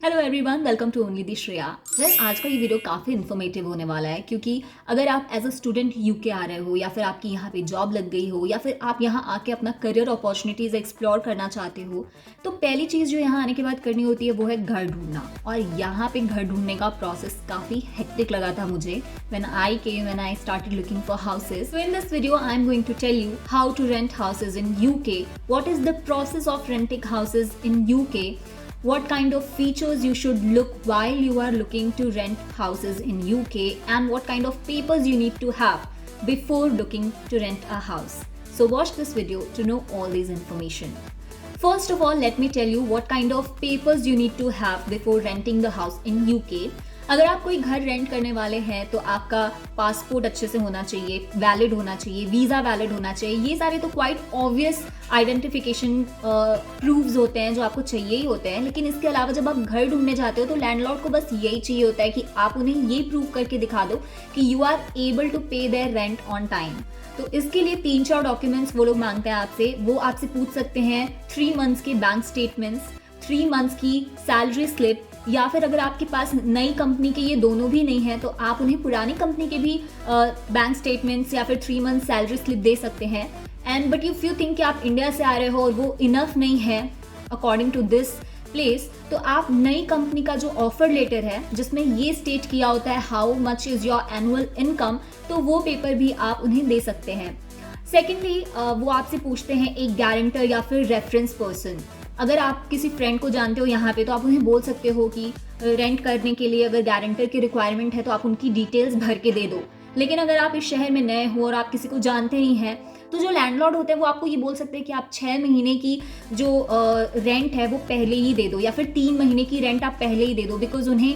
Hello everyone, welcome to only the Shreya. आज का ये वीडियो काफ़ी इन्फॉर्मेटिव होने वाला है क्योंकि अगर आप एज अ स्टूडेंट यूके आ रहे हो या फिर आपकी यहाँ पे जॉब लग गई हो या फिर आप यहाँ आके अपना करियर अपॉर्चुनिटीज़ एक्सप्लोर करना चाहते हो, तो पहली चीज़ जो यहाँ आने के बाद करनी होती है वो है घर ढूंढना। और यहाँ पे घर ढूंढने का प्रोसेस काफ़ी हेक्टिक लगा था मुझे when I started looking for houses. So in this video I am going to tell you how to rent houses in UK, what is the process of renting houses in UK, what kind of features you should look while you are looking to rent houses in UK, and what kind of papers you need to have before looking to rent a house. So watch this video to know all these information. First of all, let me tell you what kind of papers you need to have before renting the house in UK. अगर आप कोई घर rent करने वाले हैं तो आपका passport अच्छे से होना चाहिए, वैलिड होना चाहिए, वीज़ा वैलिड होना चाहिए। ये सारे तो क्वाइट ऑब्वियस आइडेंटिफिकेशन प्रूफ्स होते हैं जो आपको चाहिए ही होते हैं। लेकिन इसके अलावा जब आप घर ढूंढने जाते हो तो लैंडलॉर्ड को बस यही चाहिए होता है कि आप उन्हें ये प्रूव करके दिखा दो कि यू आर एबल टू पे देयर रेंट ऑन टाइम। तो इसके लिए 3-4 डॉक्यूमेंट्स वो लोग मांगते हैं आपसे। वो आपसे पूछ सकते हैं 3 मंथ्स के बैंक स्टेटमेंट्स, 3 मंथ्स की सैलरी स्लिप, या फिर अगर आपके पास नई कंपनी के ये दोनों भी नहीं है तो आप उन्हें पुरानी कंपनी के भी बैंक स्टेटमेंट्स या फिर 3 मंथ सैलरी स्लिप दे सकते हैं। And but if you think कि आप इंडिया से आ रहे हो और वो इनफ नहीं है अकॉर्डिंग टू दिस प्लेस, तो आप नई कंपनी का जो ऑफर लेटर है जिसमें ये स्टेट किया होता है how much is your annual income, तो वो पेपर भी आप उन्हें दे सकते हैं। सेकेंडली वो आपसे पूछते हैं एक गारंटर या फिर रेफरेंस पर्सन। अगर आप किसी फ्रेंड को जानते हो यहाँ पे तो आप उन्हें बोल सकते हो कि रेंट करने के लिए अगर गारंटर की रिक्वायरमेंट है तो आप उनकी डिटेल्स भर के दे दो। लेकिन अगर आप इस शहर में नए हो और आप किसी को जानते नहीं हैं तो जो लैंडलॉर्ड होते हैं वो आपको ये बोल सकते हैं कि आप 6 महीने की जो रेंट है वो पहले ही दे दो, या फिर 3 महीने की रेंट आप पहले ही दे दो। बिकॉज उन्हें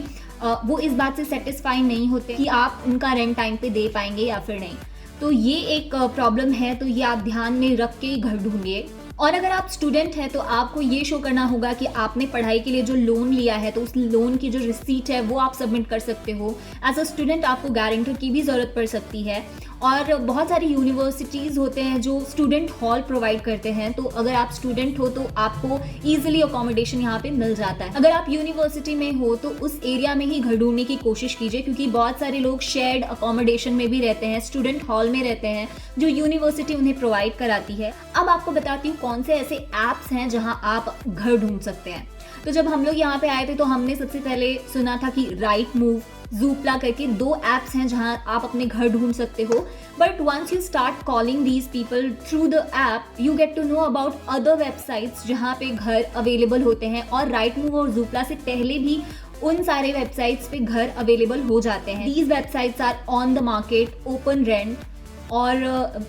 वो इस बात से सेटिस्फाई नहीं होते कि आप उनका रेंट टाइम पे दे पाएंगे या फिर नहीं। तो ये एक प्रॉब्लम है, तो ये आप ध्यान में रख के ही घर ढूंढिए। और अगर आप स्टूडेंट हैं तो आपको ये शो करना होगा कि आपने पढ़ाई के लिए जो लोन लिया है तो उस लोन की जो रिसीट है वो आप सबमिट कर सकते हो। एज अ स्टूडेंट आपको गारंटर की भी ज़रूरत पड़ सकती है। और बहुत सारी यूनिवर्सिटीज़ होते हैं जो स्टूडेंट हॉल प्रोवाइड करते हैं, तो अगर आप स्टूडेंट हो तो आपको ईजिली अकोमोडेशन यहाँ पे मिल जाता है। अगर आप यूनिवर्सिटी में हो तो उस एरिया में ही घर ढूंढने की कोशिश कीजिए क्योंकि बहुत सारे लोग शेयर्ड अकोमोडेशन में भी रहते हैं, स्टूडेंट हॉल में रहते हैं जो यूनिवर्सिटी उन्हें प्रोवाइड कराती है। अब आपको बताती हूँ कौन से ऐसे ऐप्स हैं जहाँ आप घर ढूंढ सकते हैं। तो जब हम लोग यहाँ पे आए थे तो हमने सबसे पहले सुना था कि राइट मूव, ज़ूपला करके 2 ऐप्स हैं जहां आप अपने घर ढूंढ सकते हो। But once you start calling these people through the app you get to know about other websites जहां पे घर अवेलेबल होते हैं। और राइट मूव और ज़ूपला से पहले भी उन सारे वेबसाइट्स पे घर अवेलेबल हो जाते हैं। These websites are OnTheMarket, OpenRent और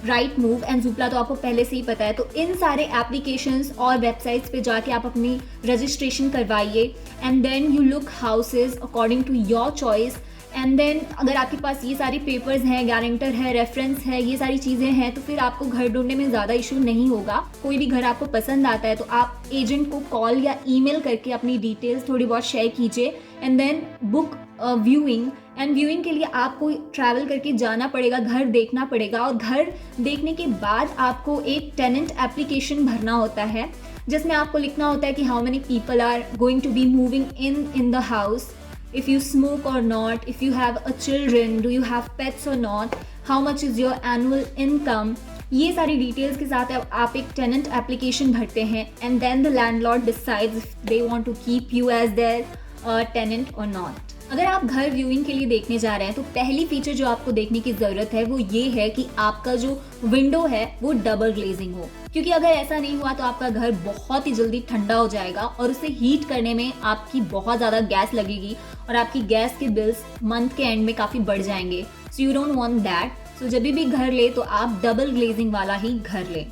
राइट मूव एंड ज़ूपला तो आपको पहले से ही पता है। तो इन सारे एप्लीकेशंस और वेबसाइट्स पे जाके आप अपनी रजिस्ट्रेशन करवाइए and then you look houses according to your choice. And then अगर आपके पास ये सारी पेपर्स हैं, गारंटर है, रेफरेंस है, ये सारी चीज़ें हैं, तो फिर आपको घर ढूंढने में ज़्यादा इशू नहीं होगा। कोई भी घर आपको पसंद आता है तो आप एजेंट को कॉल या ईमेल करके अपनी डिटेल्स थोड़ी बहुत शेयर कीजिए and then book viewing. And viewing के लिए आपको ट्रैवल करके जाना पड़ेगा, घर देखना पड़ेगा, और घर देखने के बाद आपको एक टेनेंट एप्लीकेशन भरना होता है जिसमें आपको लिखना होता है कि how many people are going to be moving in the house, if you smoke or not, if you have a children, do you have pets or not, how much is your annual income। ये सारी details के साथ आप एक tenant application भरते हैं and then the landlord decides if they want to keep you as their tenant or not. अगर आप घर व्यूइंग के लिए देखने जा रहे हैं तो पहली फीचर जो आपको देखने की ज़रूरत है वो ये है कि आपका जो विंडो है वो डबल ग्लेजिंग हो, क्योंकि अगर ऐसा नहीं हुआ तो आपका घर बहुत ही जल्दी ठंडा हो जाएगा और उसे हीट करने में आपकी बहुत ज़्यादा गैस लगेगी और आपकी गैस के बिल्स मंथ के एंड में काफ़ी बढ़ जाएंगे। So you don't want that. So जब भी घर ले तो आप डबल ग्लेजिंग वाला ही घर लें।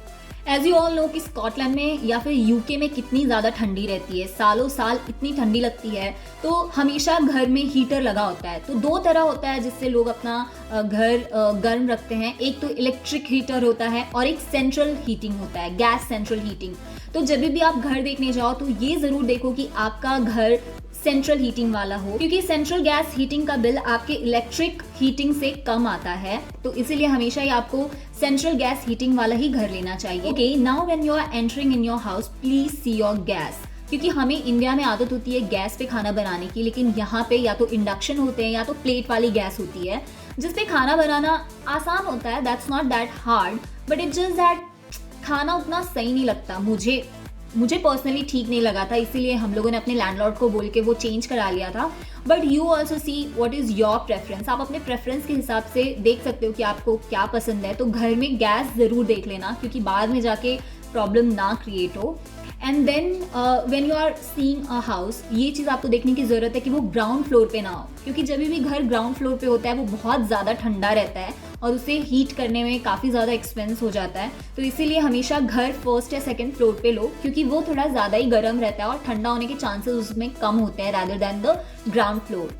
एज यू ऑल नो कि स्कॉटलैंड में या फिर यूके में कितनी ज़्यादा ठंडी रहती है, सालों साल इतनी ठंडी लगती है, तो हमेशा घर में हीटर लगा होता है। तो 2 तरह होता है जिससे लोग अपना घर गर्म रखते हैं। एक तो इलेक्ट्रिक हीटर होता है और एक सेंट्रल हीटिंग होता है, गैस सेंट्रल हीटिंग। तो जब भी आप घर देखने जाओ तो ये ज़रूर देखो कि आपका घर सेंट्रल हीटिंग वाला हो, क्योंकि सेंट्रल गैस हीटिंग का बिल आपके इलेक्ट्रिक हीटिंग से कम आता है। तो इसीलिए हमेशा ही आपको सेंट्रल गैस हीटिंग वाला ही घर लेना चाहिए। ओके, now when you are entering in your house please see your gas. क्योंकि हमें इंडिया में आदत होती है गैस पे खाना बनाने की, लेकिन यहाँ पे या तो इंडक्शन होते हैं या तो प्लेट वाली गैस होती है जिस पे खाना बनाना आसान होता है। That's not that hard, but it just that खाना उतना सही नहीं लगता। मुझे पर्सनली ठीक नहीं लगा था, इसीलिए हम लोगों ने अपने लैंडलॉर्ड को बोल के वो चेंज करा लिया था। But you also see what is your preference. आप अपने प्रेफरेंस के हिसाब से देख सकते हो कि आपको क्या पसंद है। तो घर में गैस ज़रूर देख लेना, क्योंकि बाद में जाके प्रॉब्लम ना क्रिएट हो। And then when you are seeing a house, ये चीज़ आपको देखने की ज़रूरत है कि वो ग्राउंड फ्लोर पे ना हो, क्योंकि जब भी घर ग्राउंड फ्लोर पे होता है वो बहुत ज़्यादा ठंडा रहता है और उसे हीट करने में काफ़ी ज़्यादा एक्सपेंस हो जाता है। तो इसीलिए हमेशा घर फर्स्ट या सेकंड फ्लोर पे लो, क्योंकि वो थोड़ा ज़्यादा ही गर्म रहता है और ठंडा होने के चांसेस उसमें कम होते हैं rather than the ground floor.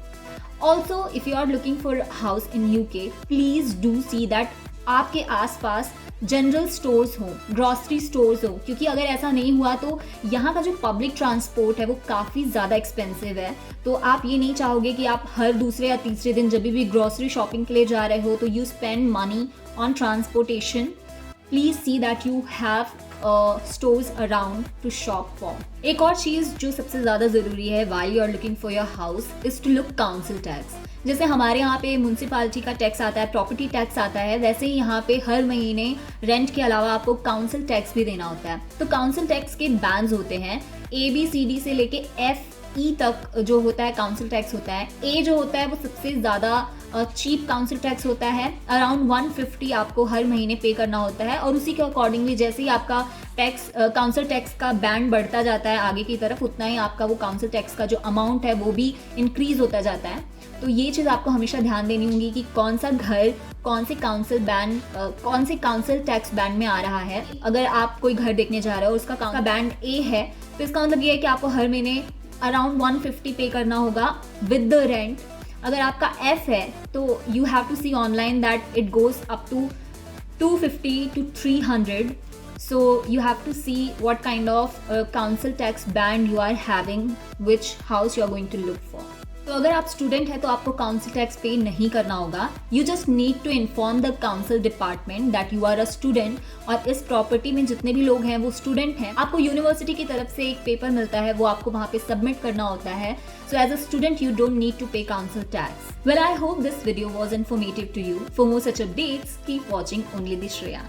Also if you are looking for house in UK, please do see that आपके आसपास जनरल स्टोर्स हो, ग्रॉसरी स्टोर्स हो, क्योंकि अगर ऐसा नहीं हुआ तो यहाँ का जो पब्लिक ट्रांसपोर्ट है वो काफ़ी ज़्यादा एक्सपेंसिव है। तो आप ये नहीं चाहोगे कि आप हर दूसरे या तीसरे दिन जब भी ग्रॉसरी शॉपिंग के लिए जा रहे हो तो you spend money on transportation. Please see that you have stores around to shop for. एक और चीज़ जो सबसे ज़्यादा ज़रूरी है while you are looking for your house is to look council tax. जैसे हमारे यहाँ पे म्यूनसिपालिटी का टैक्स आता है, प्रॉपर्टी टैक्स आता है, वैसे ही यहाँ पे हर महीने रेंट के अलावा आपको काउंसिल टैक्स भी देना होता है। तो काउंसिल टैक्स के बैंड्स होते हैं ABCD से लेके FE तक जो होता है काउंसिल टैक्स होता है। A जो होता है वो सबसे ज़्यादा चीप काउंसिल टैक्स होता है, अराउंड 150 आपको हर महीने पे करना होता है। और उसी के अकॉर्डिंगली जैसे ही आपका टैक्स काउंसिल टैक्स का बैंड बढ़ता जाता है आगे की तरफ, उतना ही आपका वो काउंसिल टैक्स का जो अमाउंट है वो भी इंक्रीज होता जाता है। तो ये चीज़ आपको हमेशा ध्यान देनी होगी कि कौन सा घर कौन से काउंसिल टैक्स बैंड में आ रहा है। अगर आप कोई घर देखने जा रहे हो और उसका बैंड A है, तो इसका मतलब ये है कि आपको हर महीने अराउंड 150 पे करना होगा विद द रेंट। अगर आपका F है तो you have to see online that it goes up to 250 to 300. So you have to see what kind of council tax band you are having, which house you are going to look for. तो अगर आप student हैं तो आपको council tax पे नहीं करना होगा। You just need to inform the council department that you are a student, और इस प्रॉपर्टी में जितने भी लोग हैं वो स्टूडेंट हैं। आपको यूनिवर्सिटी की तरफ से एक पेपर मिलता है, वो आपको वहाँ पे सबमिट करना होता है। So as a student you don't need to pay council tax. Well, I hope this video was informative to you. For more such updates keep watching only the Shreya.